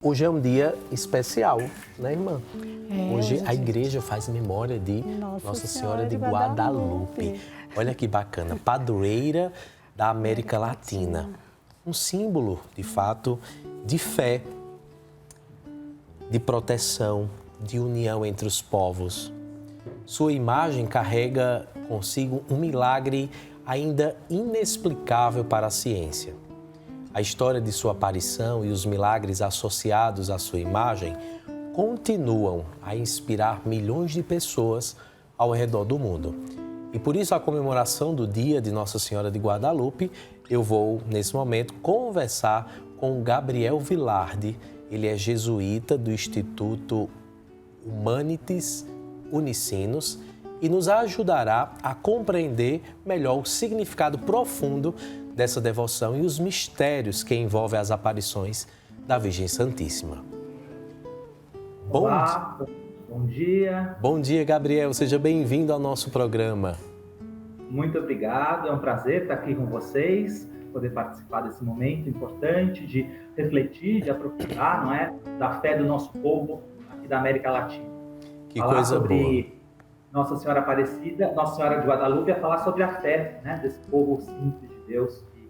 Hoje é um dia especial, né, irmã? Hoje a gente. igreja faz memória de Nossa Senhora de Guadalupe. Olha que bacana, padroeira da América Latina. Um símbolo, de fato, de fé, de proteção, de união entre os povos. Sua imagem carrega consigo um milagre ainda inexplicável para a ciência. A história de sua aparição e os milagres associados à sua imagem continuam a inspirar milhões de pessoas ao redor do mundo. E por isso a comemoração do dia de Nossa Senhora de Guadalupe, eu vou, nesse momento, conversar com Gabriel Vilardi. Ele é jesuíta do Instituto Humanities Unicinos e nos ajudará a compreender melhor o significado profundo dessa devoção e os mistérios que envolvem as aparições da Virgem Santíssima. Olá, bom dia. Bom dia, Gabriel. Seja bem-vindo ao nosso programa. Muito obrigado. É um prazer estar aqui com vocês, poder participar desse momento importante de refletir, de aprofundar, não é, da fé do nosso povo aqui da América Latina. Que falar coisa sobre boa. Nossa Senhora Aparecida, Nossa Senhora de Guadalupe, é falar sobre a fé, né, desse povo simples de Deus que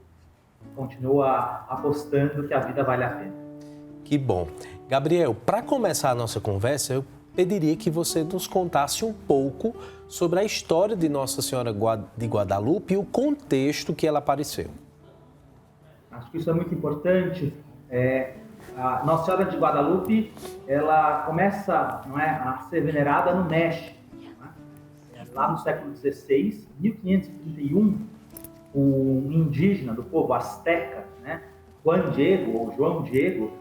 continua apostando que a vida vale a pena. Que bom. Gabriel, para começar a nossa conversa, eu pediria que você nos contasse um pouco sobre a história de Nossa Senhora de Guadalupe e o contexto que ela apareceu. Acho que isso é muito importante. A Nossa Senhora de Guadalupe, ela começa, não é, a ser venerada no México, né? Lá no século XVI, 1531, um indígena do povo azteca, né, Juan Diego, ou João Diego,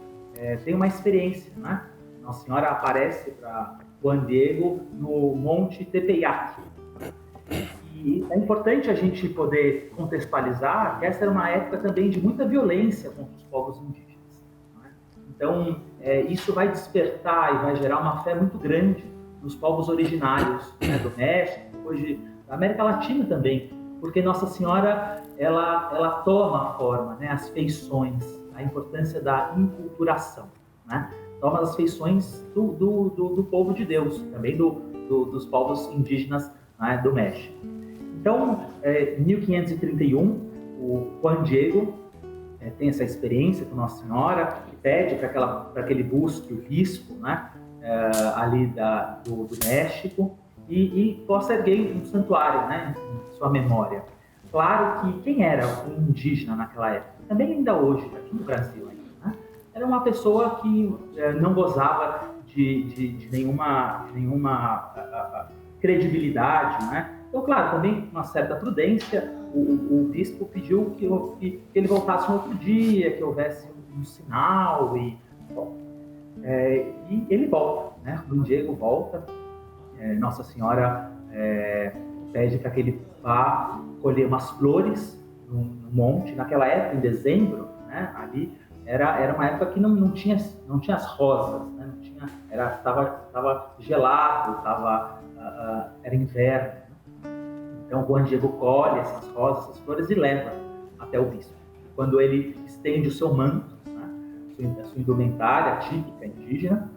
tem uma experiência, né? Nossa Senhora aparece para Juan Diego no Monte Tepeyac. E é importante a gente poder contextualizar que essa era uma época também de muita violência contra os povos indígenas, né? Então, isso vai despertar e vai gerar uma fé muito grande nos povos originários, né, do México, hoje da América Latina também, porque Nossa Senhora ela toma a forma, né, as feições, a importância da inculturação, né? Toma as feições do povo de Deus, também dos povos indígenas, né, do México. Então, em 1531, o Juan Diego tem essa experiência com Nossa Senhora e pede para aquele busque o bispo, né, ali do México e possa erguer um santuário, né, em sua memória. Claro que quem era um indígena naquela época, também ainda hoje, aqui no Brasil ainda, né, era uma pessoa que não gozava de nenhuma credibilidade, né? Então, claro, também com uma certa prudência, o bispo pediu que ele voltasse no outro dia, que houvesse um sinal e ele volta, né? O Diego volta, Nossa Senhora pede para que ele vá colher umas flores no monte. Naquela época, em dezembro, né, ali era uma época que não tinha as rosas, né, estava gelado, era inverno. Então, o Juan Diego colhe essas rosas, essas flores e leva até o bispo. Quando ele estende o seu manto, né, a sua indumentária típica indígena,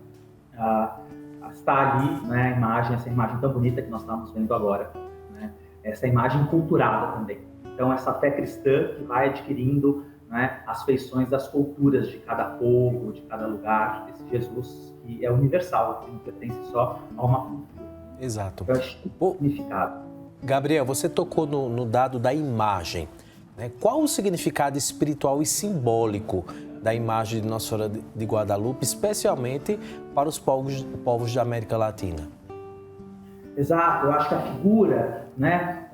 está ali, né, essa imagem tão bonita que nós estamos vendo agora, né, essa imagem culturada também. Então, essa fé cristã que vai adquirindo, né, as feições das culturas de cada povo, de cada lugar, esse Jesus que é universal, que não pertence só a uma cultura. Exato. Então, acho que o significado. Gabriel, você tocou no dado da imagem, né? Qual o significado espiritual e simbólico da imagem de Nossa Senhora de Guadalupe, especialmente para os povos da América Latina? Exato, eu acho que a figura, né,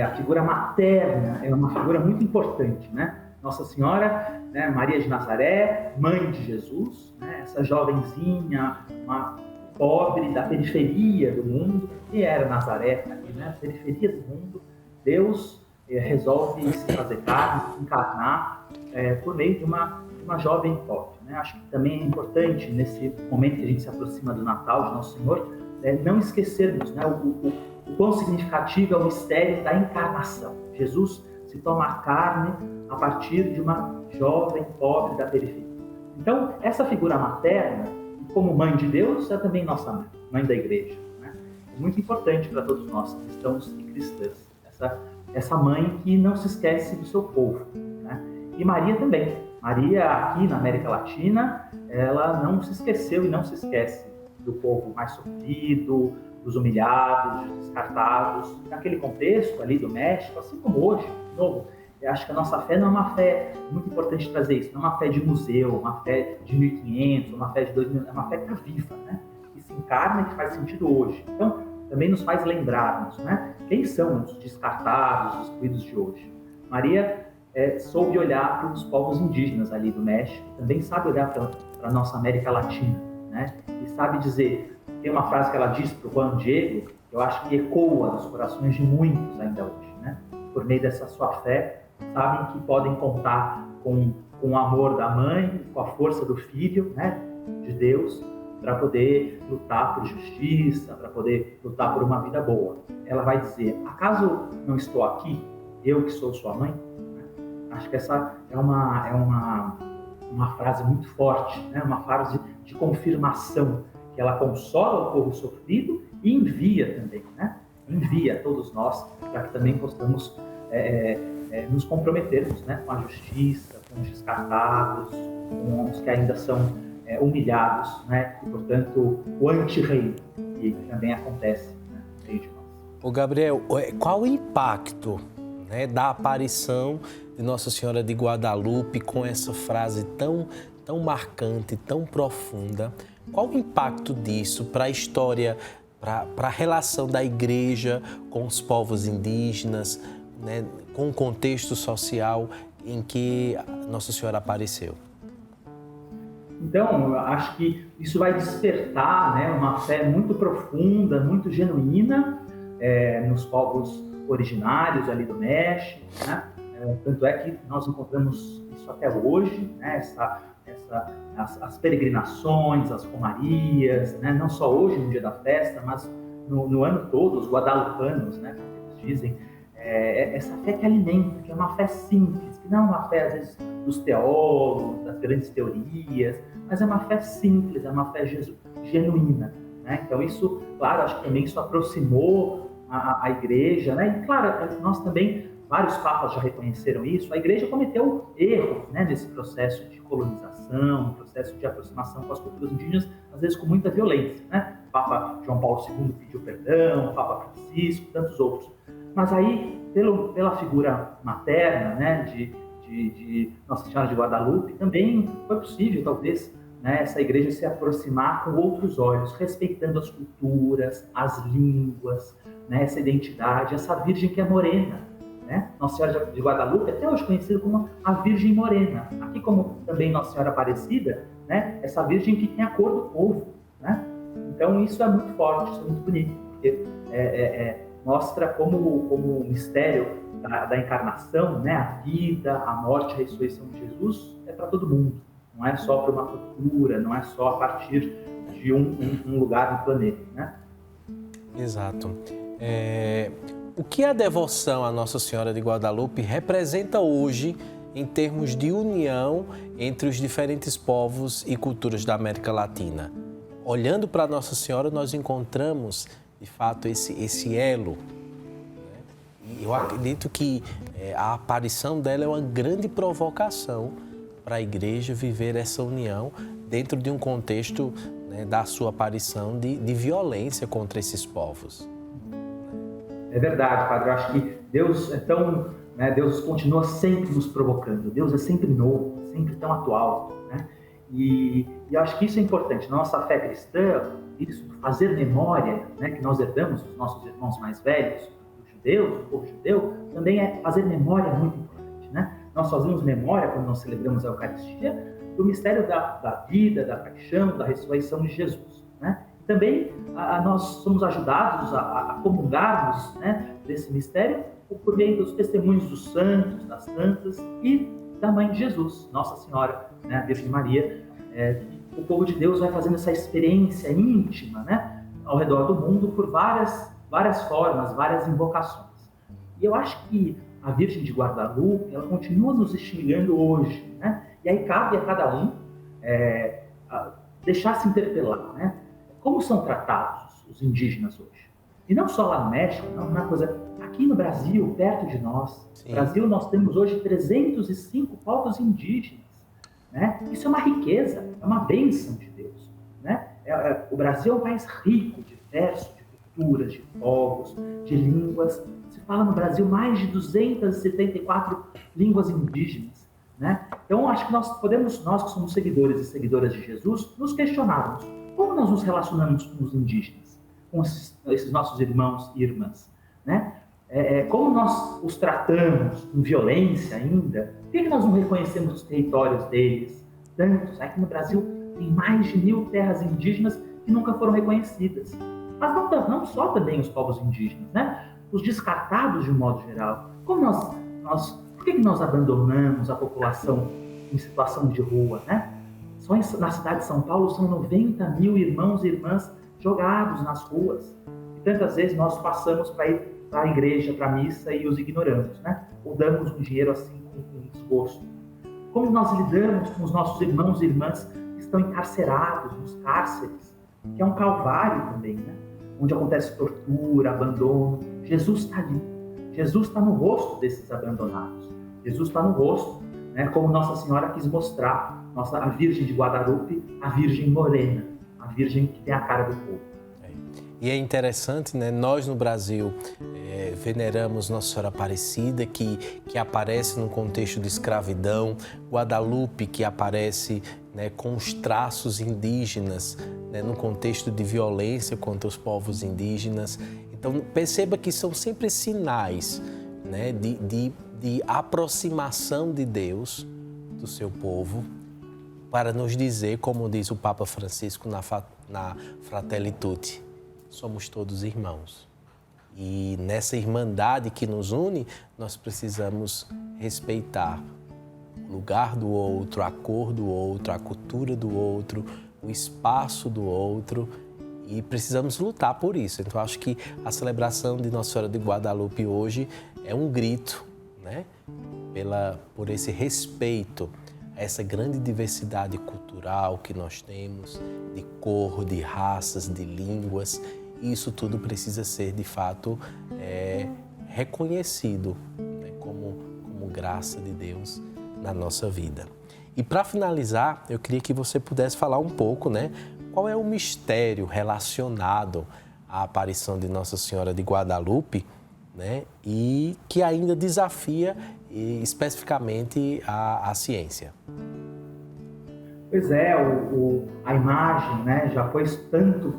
a figura materna é uma figura muito importante, né? Nossa Senhora, né, Maria de Nazaré, mãe de Jesus, né, essa jovenzinha, uma pobre da periferia do mundo, que era Nazaré, ali, né, periferia do mundo. Deus resolve se fazer carne, se encarnar por meio de uma jovem pobre, né? Acho que também é importante, nesse momento que a gente se aproxima do Natal de Nosso Senhor, não esquecermos, né, o quão significativo é o mistério da encarnação. Jesus se toma carne a partir de uma jovem pobre da periferia. Então, essa figura materna, como mãe de Deus, é também nossa mãe, mãe da igreja, né? É muito importante para todos nós, cristãos e cristãs, essa mãe que não se esquece do seu povo, né? E Maria também. Maria, aqui na América Latina, ela não se esqueceu e não se esquece do povo mais sofrido, dos humilhados, dos descartados. Naquele contexto ali do México, assim como hoje, de novo, eu acho que a nossa fé não é uma fé, muito importante trazer isso, não é uma fé de museu, uma fé de 1500, uma fé de 2000, é uma fé que está viva, né? Que se encarna e que faz sentido hoje. Então, também nos faz lembrarmos, né? Quem são os descartados, os excluídos de hoje? Maria soube olhar para os povos indígenas ali do México, também sabe olhar para a nossa América Latina, né? E sabe dizer, tem uma frase que ela diz para o Juan Diego, que eu acho que ecoa nos corações de muitos ainda hoje, né? Por meio dessa sua fé, sabem que podem contar com o amor da mãe, com a força do filho, né? De Deus, para poder lutar por justiça, para poder lutar por uma vida boa. Ela vai dizer, acaso não estou aqui, eu que sou sua mãe? Acho que essa é uma frase muito forte, né? Uma frase de confirmação, que ela consola o povo sofrido e envia também, né? Envia a todos nós para que também possamos nos comprometermos, né? Com a justiça, com os descartados, com os que ainda são humilhados, né? E, portanto, o anti-reino, que também acontece, né? No meio de nós. Ô Gabriel, qual o impacto, né, da aparição de Nossa Senhora de Guadalupe com essa frase tão marcante, tão profunda? Qual o impacto disso para a história, para a relação da igreja com os povos indígenas, né, com o contexto social em que Nossa Senhora apareceu? Então, eu acho que isso vai despertar, né, uma fé muito profunda, muito genuína nos povos originários ali do México, né? Tanto é que nós encontramos isso até hoje, né? As peregrinações, as romarias, né? Não só hoje, no dia da festa, mas no ano todo, os guadalupanos, né? Como eles dizem, essa fé que alimenta, que é uma fé simples, que não é uma fé, às vezes, dos teólogos, das grandes teorias, mas é uma fé simples, é uma fé genuína, né? Então isso, claro, acho que também isso aproximou a igreja, né? E claro, nós também, vários papas já reconheceram isso, a igreja cometeu erros, né, nesse processo de colonização, no processo de aproximação com as culturas indígenas, às vezes com muita violência, né? O Papa João Paulo II pediu perdão, o Papa Francisco, tantos outros. Mas aí, pela figura materna, né, de Nossa Senhora de Guadalupe, também foi possível, talvez, né, essa igreja se aproximar com outros olhos, respeitando as culturas, as línguas, né, essa identidade, essa Virgem que é morena, né? Nossa Senhora de Guadalupe, até hoje conhecida como a Virgem Morena. Aqui como também Nossa Senhora Aparecida, né, essa Virgem que tem a cor do povo, né? Então isso é muito forte, isso é muito bonito, porque mostra como o mistério da encarnação, né, a vida, a morte, a ressurreição de Jesus é para todo mundo. Não é só para uma cultura, não é só a partir de um lugar no planeta, né? Exato. O que a devoção à Nossa Senhora de Guadalupe representa hoje em termos de união entre os diferentes povos e culturas da América Latina? Olhando para Nossa Senhora, nós encontramos, de fato, esse elo. E eu acredito que a aparição dela é uma grande provocação para a igreja viver essa união dentro de um contexto, né, da sua aparição de violência contra esses povos. É verdade, Padre. Eu acho que Deus é tão, né, Deus continua sempre nos provocando. Deus é sempre novo, sempre tão atual, né? E eu acho que isso é importante. Na nossa fé cristã, isso, fazer memória, né, que nós herdamos dos nossos irmãos mais velhos, dos judeus, do povo judeu, também é fazer memória muito importante, né? Nós fazemos memória, quando nós celebramos a Eucaristia, do mistério da vida, da paixão, da ressurreição de Jesus, né? Também nós somos ajudados a comungarmos, né, desse mistério por meio dos testemunhos dos santos, das santas e da Mãe de Jesus, Nossa Senhora, né, a Virgem Maria. O povo de Deus vai fazendo essa experiência íntima, né, ao redor do mundo por várias formas, várias invocações. E eu acho que a Virgem de Guadalupe, ela continua nos instigando hoje, né? E aí cabe a cada um, deixar se interpelar, né? Como são tratados os indígenas hoje? E não só lá no México, não, uma coisa aqui no Brasil, perto de nós. No Brasil, nós temos hoje 305 povos indígenas, né? Isso é uma riqueza, é uma bênção de Deus, né? O Brasil é um país rico, diverso, de culturas, de povos, de línguas. Se fala no Brasil mais de 274 línguas indígenas, né? Então, acho que nós podemos, nós que somos seguidores e seguidoras de Jesus, nos questionarmos como nós nos relacionamos com os indígenas, com esses nossos irmãos e irmãs, né? Como nós os tratamos com violência ainda? Por que nós não reconhecemos os territórios deles? Tantos, aqui no Brasil tem mais de 1.000 terras indígenas que nunca foram reconhecidas. Mas não só também os povos indígenas, né? Os descartados de um modo geral. Como por que nós abandonamos a população em situação de rua, né? Só na cidade de São Paulo são 90 mil irmãos e irmãs jogados nas ruas. E tantas vezes nós passamos para ir para a igreja, para a missa e os ignoramos, né? Ou damos um dinheiro assim com desgosto. Como nós lidamos com os nossos irmãos e irmãs que estão encarcerados nos cárceres, que é um calvário também, né? Onde acontece tortura, abandono. Jesus está ali. Jesus está no rosto desses abandonados. Jesus está no rosto, né? Como Nossa Senhora quis mostrar, a Virgem de Guadalupe, a Virgem morena, a Virgem que tem a cara do povo. E é interessante, né? Nós no Brasil veneramos Nossa Senhora Aparecida, que aparece num contexto de escravidão, Guadalupe, que aparece, né, com os traços indígenas, né, num contexto de violência contra os povos indígenas. Então, perceba que são sempre sinais, né, de aproximação de Deus do seu povo, para nos dizer, como diz o Papa Francisco na Fratelli Tutti, somos todos irmãos. E nessa irmandade que nos une, nós precisamos respeitar o lugar do outro, a cor do outro, a cultura do outro, o espaço do outro, e precisamos lutar por isso. Então, acho que a celebração de Nossa Senhora de Guadalupe hoje é um grito, né, por esse respeito a essa grande diversidade cultural que nós temos, de cor, de raças, de línguas. E isso tudo precisa ser, de fato, reconhecido, né, como graça de Deus na nossa vida. E para finalizar, eu queria que você pudesse falar um pouco, né, qual é o mistério relacionado à aparição de Nossa Senhora de Guadalupe, né, e que ainda desafia especificamente a ciência. Pois é, a imagem, né, já foi tanto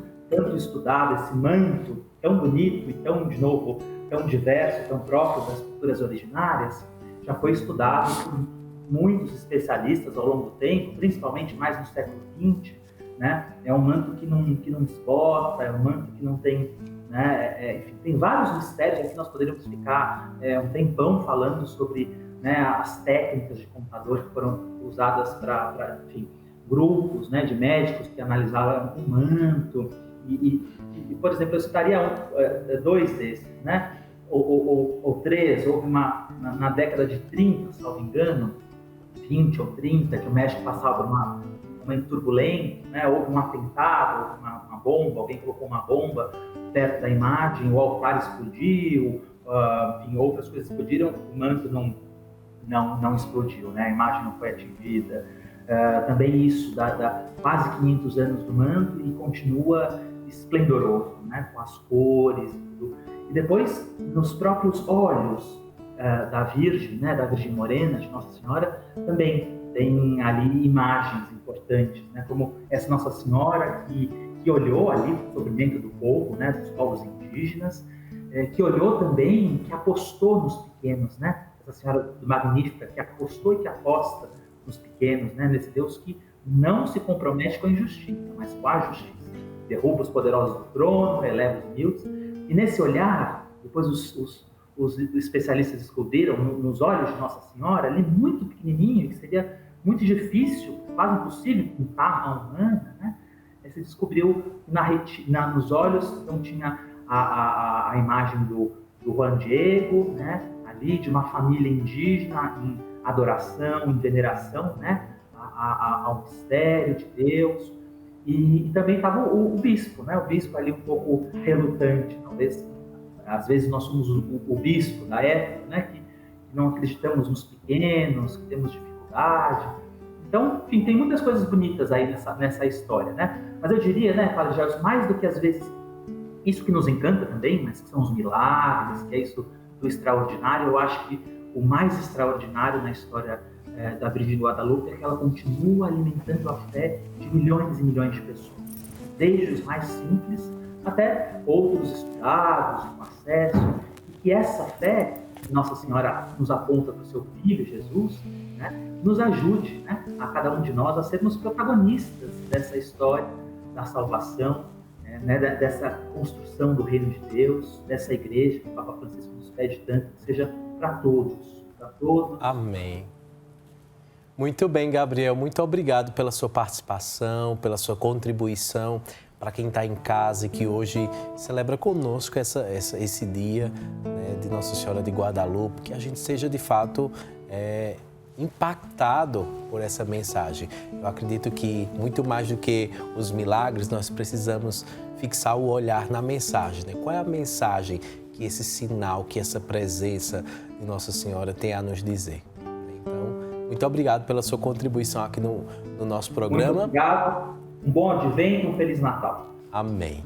estudado, esse manto tão bonito e tão, de novo, tão diverso, tão próprio das culturas originárias, já foi estudado por muitos especialistas ao longo do tempo, principalmente mais no século XX, né? É um manto que não esgota, é um manto que não tem, né? Enfim, tem vários mistérios aqui, nós poderíamos ficar um tempão falando sobre, né, as técnicas de computador que foram usadas para, enfim, grupos, né, de médicos que analisavam o manto. E, por exemplo, eu citaria dois desses, né? Ou três. Houve na década de 30, salvo engano, 20 ou 30, que o México passava por um momento turbulento, né? Houve um atentado, houve uma bomba, alguém colocou uma bomba perto da imagem, o altar explodiu, enfim, outras coisas explodiram, o manto não explodiu, né? A imagem não foi atingida. Também isso dá quase 500 anos do manto e continua esplendoroso, né? Com as cores e tudo. E depois, nos próprios olhos da Virgem, né? Da Virgem Morena, de Nossa Senhora, também tem ali imagens importantes, né? Como essa Nossa Senhora que olhou ali para o sofrimento do povo, né? Dos povos indígenas, que olhou também, que apostou nos pequenos, né? Essa Senhora Magnífica, que apostou e que aposta nos pequenos, né? Nesse Deus que não se compromete com a injustiça, mas com a justiça. Derruba os poderosos do trono, eleva os humildes. E nesse olhar, depois os especialistas descobriram, nos olhos de Nossa Senhora, ali muito pequenininho, que seria muito difícil, quase impossível pintar a mão humana, né? Se descobriu nos olhos, então tinha a imagem do Juan Diego, né? Ali de uma família indígena em adoração, em veneração, né? ao mistério de Deus. E também estava o bispo, né? O bispo ali um pouco relutante, talvez. Às vezes nós somos o bispo da época, né? Que não acreditamos nos pequenos, que temos dificuldade. Então, enfim, tem muitas coisas bonitas aí nessa história, né? Mas eu diria, né, Padre Jorge, mais do que às vezes isso que nos encanta também, mas que são os milagres, que é isso do extraordinário, eu acho que o mais extraordinário na história da Virgem de Guadalupe é que ela continua alimentando a fé de milhões e milhões de pessoas, desde os mais simples até outros estudados, com acesso, e que essa fé que Nossa Senhora nos aponta para o seu Filho, Jesus, né, nos ajude, né, a cada um de nós a sermos protagonistas dessa história da salvação, né, dessa construção do reino de Deus, dessa igreja que o Papa Francisco nos pede tanto, que seja para todos, para todos. Amém. Muito bem, Gabriel, muito obrigado pela sua participação, pela sua contribuição. Para quem está em casa e que hoje celebra conosco esse dia, né, de Nossa Senhora de Guadalupe, que a gente seja de fato impactado por essa mensagem. Eu acredito que muito mais do que os milagres, nós precisamos fixar o olhar na mensagem, né? Qual é a mensagem que esse sinal, que essa presença de Nossa Senhora tem a nos dizer? Então, muito obrigado pela sua contribuição aqui no nosso programa. Muito obrigado. Um bom advento, um Feliz Natal. Amém.